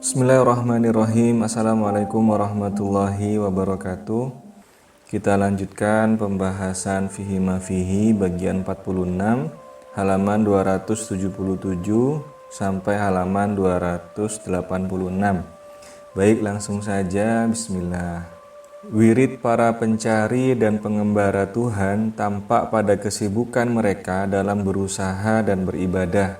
Bismillahirrahmanirrahim. Assalamualaikum warahmatullahi wabarakatuh. Kita lanjutkan pembahasan Fihi Ma Fihi bagian 46 halaman 277 sampai halaman 286. Baik, langsung saja. Bismillah. Wirid para pencari dan pengembara Tuhan tampak pada kesibukan mereka dalam berusaha dan beribadah.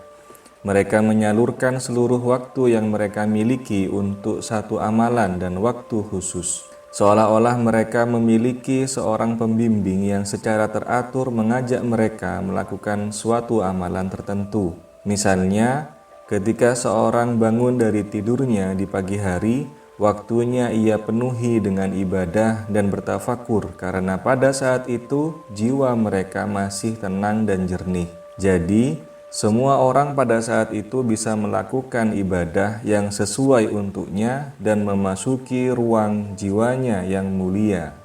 Mereka menyalurkan seluruh waktu yang mereka miliki untuk satu amalan dan waktu khusus. Seolah-olah mereka memiliki seorang pembimbing yang secara teratur mengajak mereka melakukan suatu amalan tertentu. Misalnya, ketika seorang bangun dari tidurnya di pagi hari, waktunya ia penuhi dengan ibadah dan bertafakur karena pada saat itu jiwa mereka masih tenang dan jernih. Jadi, semua orang pada saat itu bisa melakukan ibadah yang sesuai untuknya dan memasuki ruang jiwanya yang mulia.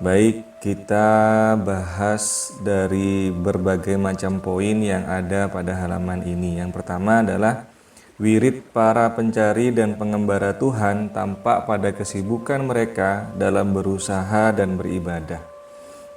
Baik, kita bahas dari berbagai macam poin yang ada pada halaman ini. Yang pertama adalah wirid para pencari dan pengembara Tuhan tampak pada kesibukan mereka dalam berusaha dan beribadah.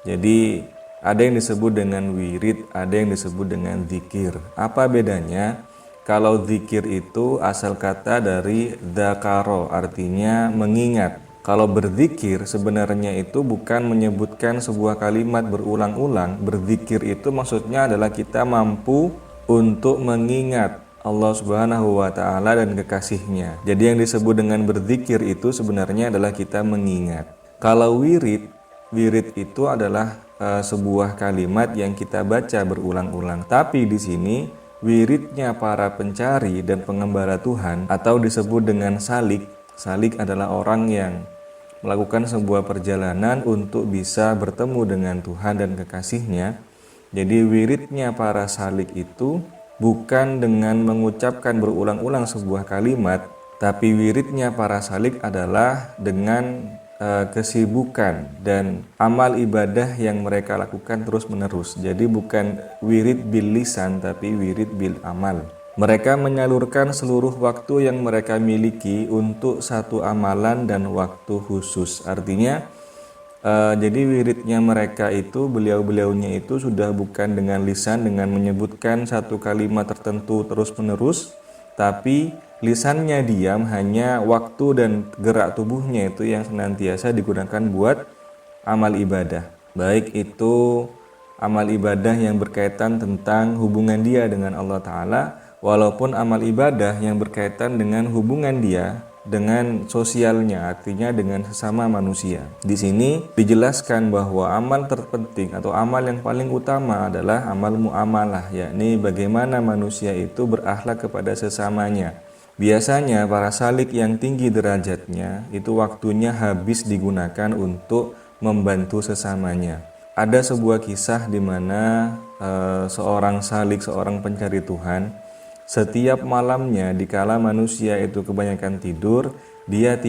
Jadi, ada yang disebut dengan wirid, ada yang disebut dengan zikir. Apa bedanya? Kalau zikir itu asal kata dari dzakaro, artinya mengingat. Kalau berzikir sebenarnya itu bukan menyebutkan sebuah kalimat berulang-ulang. Berzikir itu maksudnya adalah kita mampu untuk mengingat Allah Subhanahu wa Ta'ala dan kekasihnya. Jadi yang disebut dengan berzikir itu sebenarnya adalah kita mengingat. Kalau wirid itu adalah sebuah kalimat yang kita baca berulang-ulang. Tapi di sini wiridnya para pencari dan pengembara Tuhan atau disebut dengan salik. Salik adalah orang yang melakukan sebuah perjalanan untuk bisa bertemu dengan Tuhan dan kekasihnya. Jadi wiridnya para salik itu bukan dengan mengucapkan berulang-ulang sebuah kalimat, tapi wiridnya para salik adalah dengan kesibukan dan amal ibadah yang mereka lakukan terus-menerus. Jadi bukan wirid bil lisan, tapi wirid bil amal. Mereka menyalurkan seluruh waktu yang mereka miliki untuk satu amalan dan waktu khusus. Artinya, jadi wiridnya mereka itu, beliau-beliaunya itu sudah bukan dengan lisan, dengan menyebutkan satu kalimat tertentu terus-menerus, tapi lisannya diam, hanya waktu dan gerak tubuhnya itu yang senantiasa digunakan buat amal ibadah. Baik itu amal ibadah yang berkaitan tentang hubungan dia dengan Allah Ta'ala, walaupun amal ibadah yang berkaitan dengan hubungan dia dengan sosialnya, artinya dengan sesama manusia. Di sini dijelaskan bahwa amal terpenting atau amal yang paling utama adalah amal muamalah, yakni bagaimana manusia itu berakhlak kepada sesamanya. Biasanya para salik yang tinggi derajatnya itu waktunya habis digunakan untuk membantu sesamanya. Ada sebuah kisah di mana seorang salik, seorang pencari Tuhan, setiap malamnya dikala manusia itu kebanyakan tidur, dia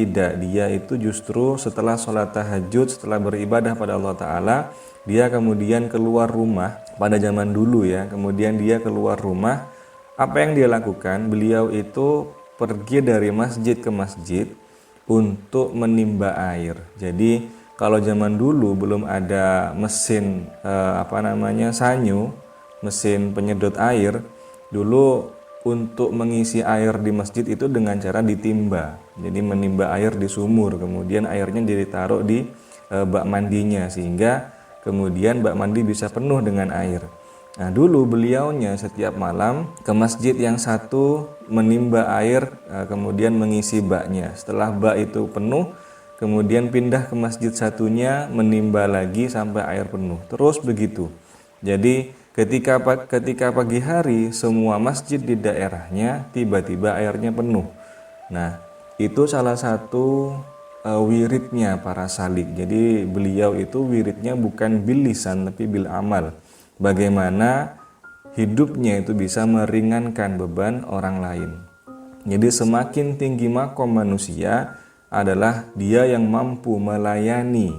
itu justru setelah sholat tahajud, setelah beribadah pada Allah Ta'ala, dia kemudian keluar rumah pada zaman dulu ya, kemudian dia keluar rumah. Apa yang dia lakukan? Beliau itu pergi dari masjid ke masjid untuk menimba air. Jadi kalau zaman dulu belum ada mesin sanyu, mesin penyedot air, dulu untuk mengisi air di masjid itu dengan cara ditimba. Jadi menimba air di sumur, kemudian airnya ditaruh di bak mandinya sehingga kemudian bak mandi bisa penuh dengan air. Nah, dulu beliaunya setiap malam ke masjid yang satu menimba air, kemudian mengisi baknya. Setelah bak itu penuh, kemudian pindah ke masjid satunya, menimba lagi sampai air penuh. Terus begitu. Jadi ketika pagi hari, semua masjid di daerahnya tiba-tiba airnya penuh. Nah, itu salah satu wiridnya para salik. Jadi beliau itu wiridnya bukan bil lisan tapi bil amal. Bagaimana hidupnya itu bisa meringankan beban orang lain. Jadi semakin tinggi makom manusia adalah dia yang mampu melayani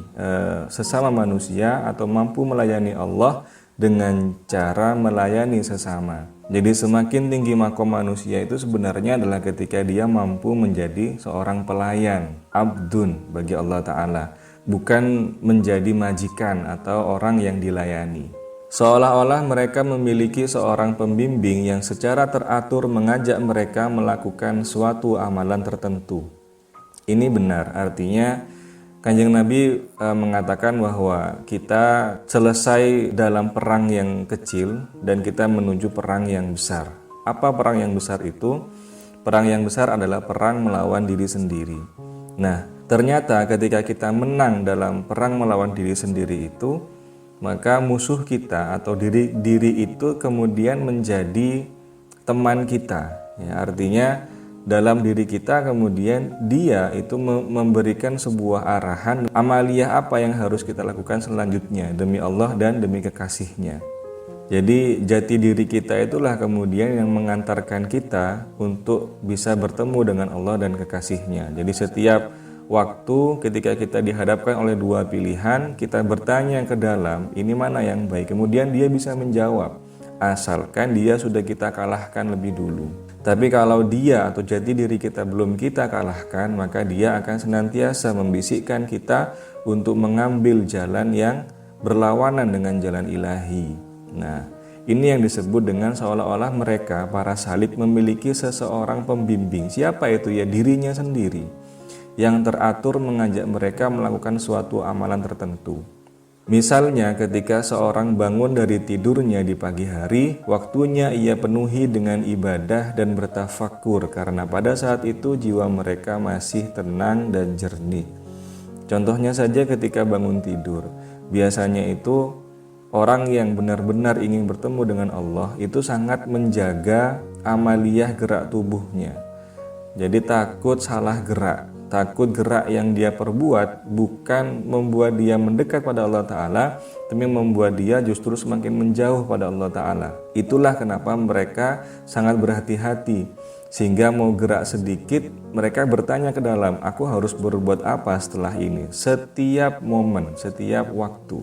sesama manusia atau mampu melayani Allah dengan cara melayani sesama. Jadi semakin tinggi makom manusia itu sebenarnya adalah ketika dia mampu menjadi seorang pelayan, abdun bagi Allah Ta'ala, bukan menjadi majikan atau orang yang dilayani. Seolah-olah mereka memiliki seorang pembimbing yang secara teratur mengajak mereka melakukan suatu amalan tertentu. Ini benar, artinya Kanjeng Nabi mengatakan bahwa kita selesai dalam perang yang kecil dan kita menuju perang yang besar. Apa perang yang besar itu? Perang yang besar adalah perang melawan diri sendiri. Nah, ternyata ketika kita menang dalam perang melawan diri sendiri itu, maka musuh kita atau diri itu kemudian menjadi teman kita. Ya, artinya dalam diri kita kemudian dia itu memberikan sebuah arahan amaliyah apa yang harus kita lakukan selanjutnya demi Allah dan demi kekasihnya. Jadi jati diri kita itulah kemudian yang mengantarkan kita untuk bisa bertemu dengan Allah dan kekasihnya. Jadi setiap waktu ketika kita dihadapkan oleh dua pilihan, kita bertanya ke dalam, ini mana yang baik? Kemudian dia bisa menjawab, asalkan dia sudah kita kalahkan lebih dulu. Tapi kalau dia atau jati diri kita belum kita kalahkan, maka dia akan senantiasa membisikkan kita untuk mengambil jalan yang berlawanan dengan jalan ilahi. Nah, ini yang disebut dengan seolah-olah mereka, para salik, memiliki seseorang pembimbing. Siapa itu? Ya dirinya sendiri, yang teratur mengajak mereka melakukan suatu amalan tertentu. Misalnya ketika seorang bangun dari tidurnya di pagi hari, waktunya ia penuhi dengan ibadah dan bertafakur karena pada saat itu jiwa mereka masih tenang dan jernih. Contohnya saja ketika bangun tidur, biasanya itu orang yang benar-benar ingin bertemu dengan Allah itu sangat menjaga amaliyah gerak tubuhnya. Jadi takut salah gerak. Takut gerak yang dia perbuat bukan membuat dia mendekat pada Allah Ta'ala, tapi membuat dia justru semakin menjauh pada Allah Ta'ala. Itulah kenapa mereka sangat berhati-hati, sehingga mau gerak sedikit mereka bertanya ke dalam, aku harus berbuat apa setelah ini? Setiap momen, setiap waktu.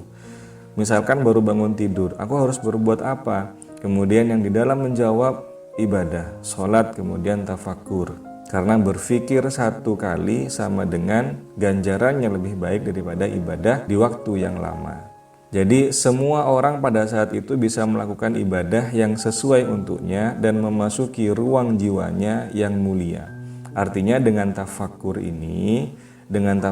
Misalkan baru bangun tidur, aku harus berbuat apa? Kemudian yang di dalam menjawab ibadah, sholat, kemudian tafakur. Karena berpikir satu kali sama dengan ganjarannya lebih baik daripada ibadah di waktu yang lama. Jadi semua orang pada saat itu bisa melakukan ibadah yang sesuai untuknya dan memasuki ruang jiwanya yang mulia. Artinya dengan tafakur ini, dengan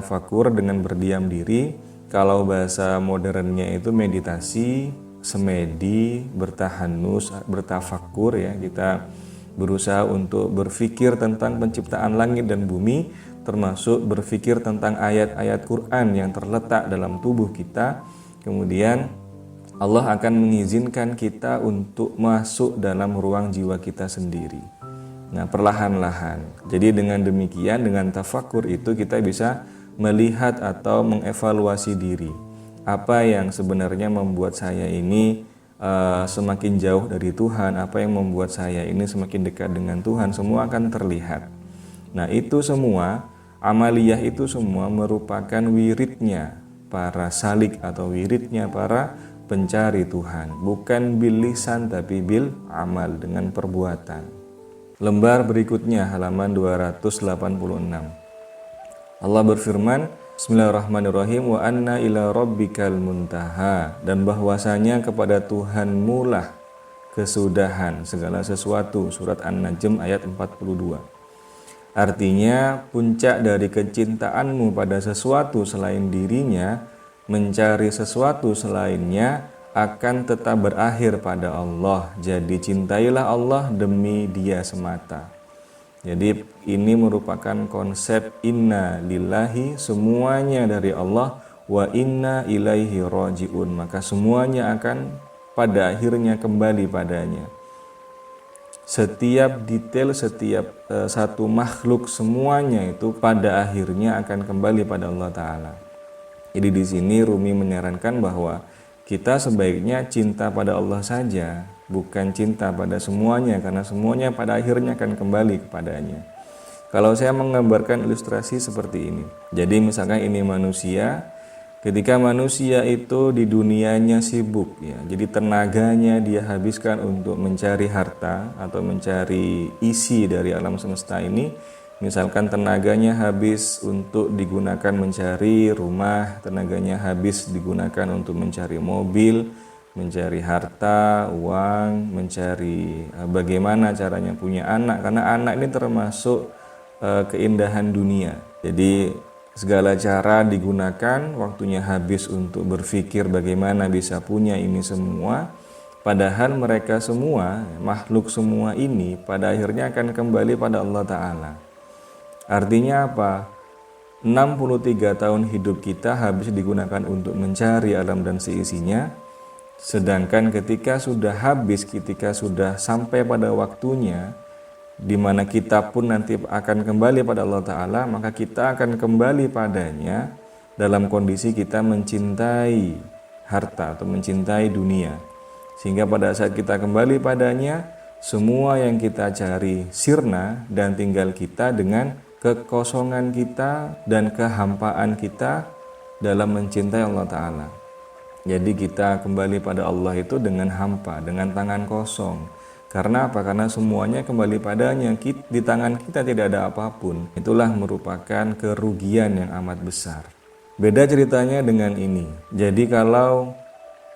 berdiam diri, kalau bahasa modernnya itu meditasi, semedi, bertahanus, bertafakur ya, kita berusaha untuk berpikir tentang penciptaan langit dan bumi, termasuk berpikir tentang ayat-ayat Quran yang terletak dalam tubuh kita. Kemudian Allah akan mengizinkan kita untuk masuk dalam ruang jiwa kita sendiri. Nah, perlahan-lahan. Jadi dengan demikian, dengan tafakur itu kita bisa melihat atau mengevaluasi diri. Apa yang sebenarnya membuat saya ini semakin jauh dari Tuhan, apa yang membuat saya ini semakin dekat dengan Tuhan, semua akan terlihat. Nah, itu semua, amaliyah itu semua merupakan wiridnya para salik atau wiridnya para pencari Tuhan, bukan bil lisan tapi bil amal, dengan perbuatan. Lembar berikutnya halaman 286. Allah berfirman, Bismillahirrahmanirrahim, wa anna ila rabbikal muntaha, dan bahwasanya kepada Tuhanmu lah kesudahan segala sesuatu. Surat An-Najm ayat 42. Artinya puncak dari kecintaanmu pada sesuatu selain dirinya, mencari sesuatu selainnya akan tetap berakhir pada Allah. Jadi cintailah Allah demi Dia semata. Jadi ini merupakan konsep inna lillahi, semuanya dari Allah, wa inna ilaihi raji'un, maka semuanya akan pada akhirnya kembali padanya. Setiap detail, setiap satu makhluk, semuanya itu pada akhirnya akan kembali pada Allah Ta'ala. Jadi di sini Rumi menyarankan bahwa kita sebaiknya cinta pada Allah saja, bukan cinta pada semuanya, karena semuanya pada akhirnya akan kembali kepadanya. Kalau saya menggambarkan ilustrasi seperti ini, jadi misalkan ini manusia, Ketika manusia itu di dunianya sibuk ya, jadi tenaganya dia habiskan untuk mencari harta atau mencari isi dari alam semesta ini. Misalkan tenaganya habis untuk digunakan mencari rumah, tenaganya habis digunakan untuk mencari mobil, mencari harta, uang, mencari bagaimana caranya punya anak, karena anak ini termasuk keindahan dunia. Jadi segala cara digunakan, waktunya habis untuk berpikir bagaimana bisa punya ini semua. Padahal mereka semua, makhluk semua ini pada akhirnya akan kembali pada Allah Ta'ala. Artinya apa? 63 tahun hidup kita habis digunakan untuk mencari alam dan seisinya. Sedangkan ketika sudah habis, ketika sudah sampai pada waktunya, di mana kita pun nanti akan kembali pada Allah Ta'ala, maka kita akan kembali padanya dalam kondisi kita mencintai harta atau mencintai dunia. Sehingga pada saat kita kembali padanya, semua yang kita cari sirna dan tinggal kita dengan kekosongan kita dan kehampaan kita dalam mencintai Allah Ta'ala. Jadi kita kembali pada Allah itu dengan hampa, dengan tangan kosong. Karena apa? Karena semuanya kembali padanya. Di tangan kita tidak ada apapun. Itulah merupakan kerugian yang amat besar. Beda ceritanya dengan ini. Jadi kalau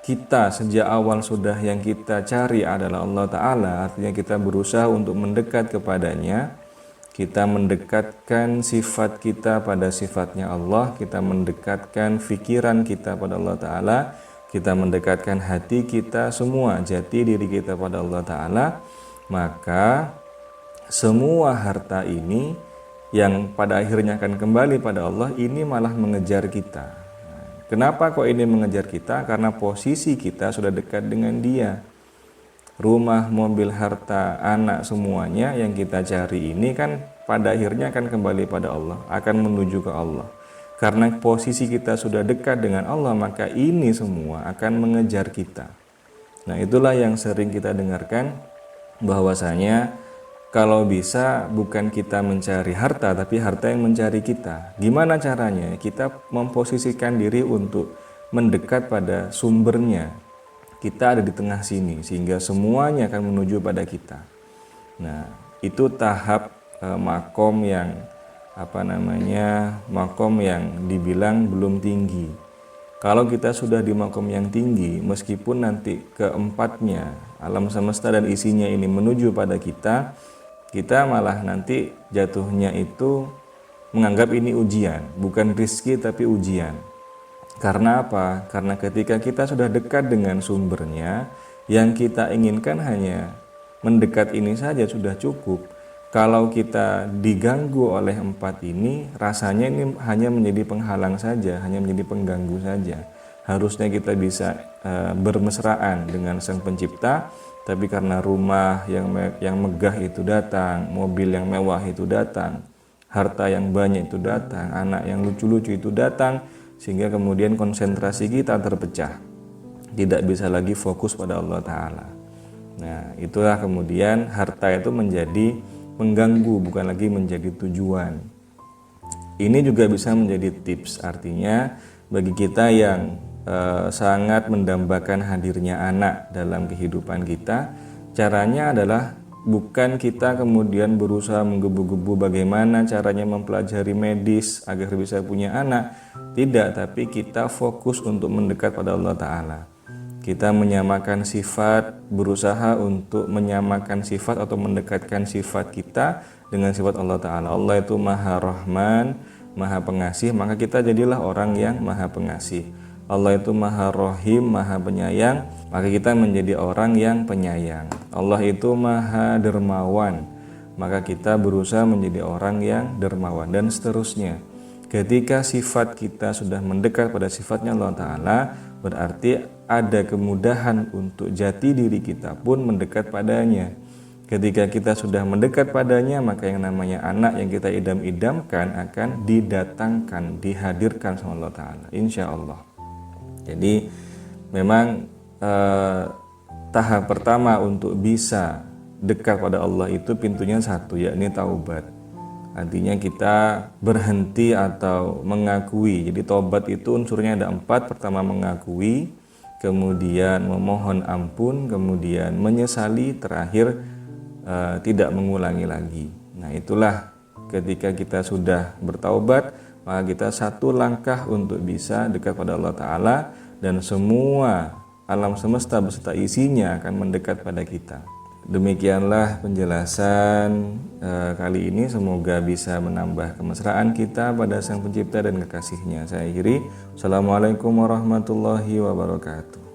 kita sejak awal sudah yang kita cari adalah Allah Ta'ala, artinya kita berusaha untuk mendekat kepadanya, kita mendekatkan sifat kita pada sifatnya Allah, kita mendekatkan pikiran kita pada Allah Ta'ala, kita mendekatkan hati kita, semua jati diri kita pada Allah Ta'ala, maka semua harta ini yang pada akhirnya akan kembali pada Allah ini malah mengejar kita. Kenapa kok ini mengejar kita? Karena posisi kita sudah dekat dengan Dia. Rumah, mobil, harta, anak, semuanya yang kita cari ini kan pada akhirnya akan kembali pada Allah, akan menuju ke Allah. Karena posisi kita sudah dekat dengan Allah, maka ini semua akan mengejar kita. Nah, itulah yang sering kita dengarkan, bahwasanya kalau bisa bukan kita mencari harta, tapi harta yang mencari kita. Gimana caranya? Kita memposisikan diri untuk mendekat pada sumbernya. Kita ada di tengah sini, sehingga semuanya akan menuju pada kita. Nah, itu tahap makom yang makom yang dibilang belum tinggi. Kalau kita sudah di makom yang tinggi, meskipun nanti keempatnya alam semesta dan isinya ini menuju pada kita, kita malah nanti jatuhnya itu menganggap ini ujian, bukan rizki tapi ujian. Karena apa? Karena ketika kita sudah dekat dengan sumbernya, yang kita inginkan hanya mendekat ini saja sudah cukup. Kalau kita diganggu oleh empat ini, rasanya ini hanya menjadi penghalang saja, hanya menjadi pengganggu saja. Harusnya kita bisa bermesraan dengan Sang Pencipta, tapi karena rumah yang megah itu datang, mobil yang mewah itu datang, harta yang banyak itu datang, anak yang lucu-lucu itu datang, sehingga kemudian konsentrasi kita terpecah, tidak bisa lagi fokus pada Allah Ta'ala. Nah, itulah kemudian harta itu menjadi mengganggu, bukan lagi menjadi tujuan. Ini juga bisa menjadi tips, artinya bagi kita yang sangat mendambakan hadirnya anak dalam kehidupan kita, caranya adalah bukan kita kemudian berusaha menggebu-gebu bagaimana caranya mempelajari medis agar bisa punya anak. Tidak, tapi kita fokus untuk mendekat pada Allah Ta'ala. Kita menyamakan sifat, berusaha untuk menyamakan sifat atau mendekatkan sifat kita dengan sifat Allah Ta'ala. Allah itu Maha Rahman, Maha Pengasih, maka kita jadilah orang yang Maha Pengasih. Allah itu Maha Rahim, Maha Penyayang, maka kita menjadi orang yang penyayang. Allah itu Maha Dermawan, maka kita berusaha menjadi orang yang dermawan, dan seterusnya. Ketika sifat kita sudah mendekat pada sifatnya Allah Ta'ala, berarti ada kemudahan untuk jati diri kita pun mendekat padanya. Ketika kita sudah mendekat padanya, maka yang namanya anak yang kita idam-idamkan akan didatangkan, dihadirkan sama Allah Ta'ala, insya Allah. Jadi memang tahap pertama untuk bisa dekat pada Allah itu pintunya satu, yakni taubat. Artinya kita berhenti atau mengakui. Jadi tobat itu unsurnya ada 4. Pertama mengakui, kemudian memohon ampun, kemudian menyesali, terakhir tidak mengulangi lagi. Nah itulah ketika kita sudah bertaubat, maka kita satu langkah untuk bisa dekat pada Allah Ta'ala, dan semua alam semesta beserta isinya akan mendekat pada kita. Demikianlah penjelasan kali ini, semoga bisa menambah kemesraan kita pada Sang Pencipta dan kekasihnya. Saya akhiri. Assalamualaikum warahmatullahi wabarakatuh.